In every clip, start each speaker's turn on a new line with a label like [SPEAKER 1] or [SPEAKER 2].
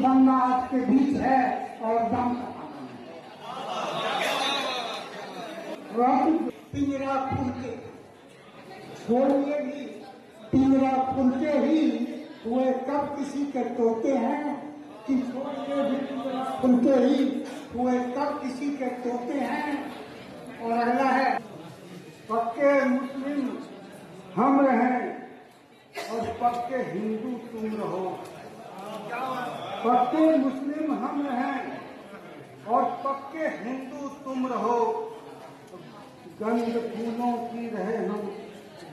[SPEAKER 1] बनना आपके बीच है और दम पिंजरा फूलते छोड़िए भी, पिंजरा फूलते ही हुए कब किसी के तोते हैं कि छोड़िए भी, पिंजरा फूलते ही हुए कब किसी के तोते हैं। और अगला है पक्के मुस्लिम हम रहें और पक्के हिंदू तुम रहो। पक्के मुस्लिम हम रहें और पक्के हिंदू तुम रहो। गंध फूलों की रहे हम,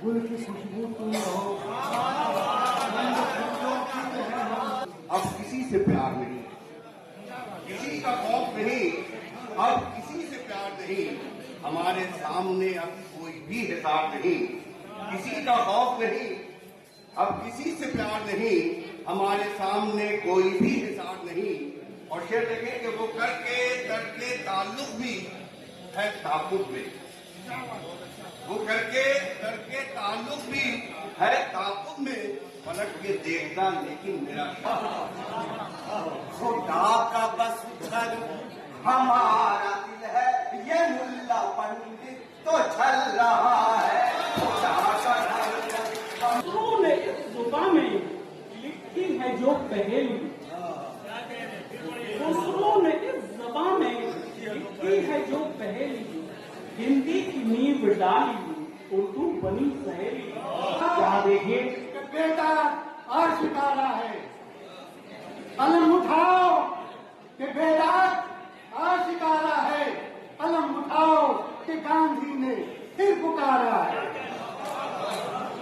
[SPEAKER 1] गुल की खुशबू तुम रहो। गंध फूलों की रहे हम।
[SPEAKER 2] अब किसी से प्यार नहीं, किसी का खौफ नहीं, अब किसी से प्यार नहीं, हमारे सामने अब कोई भी हिसाब नहीं। किसी का खौफ नहीं, अब किसी से प्यार नहीं, हमारे सामने कोई भी हिसाब नहीं। और शेर देखें कि वो करके तड़के ताल्लुक भी है ताकुब में, वो करके तड़के ताल्लुक भी है ताकुब में। पलट के देखना लेकिन मेरा
[SPEAKER 3] खुदा का बस घर हमारा दिल है, ये मुल्ला पंडित तो चल रहा है। खुदा का
[SPEAKER 4] उन्होंने इस जुबान में लिखी है जो पहेली, उन्होंने इस जुबान में लिखी है जो पहेली, हिंदी की नींव डाली उर्दू बनी सहेली।
[SPEAKER 1] क्या देखिए बेटा आज सितारा है।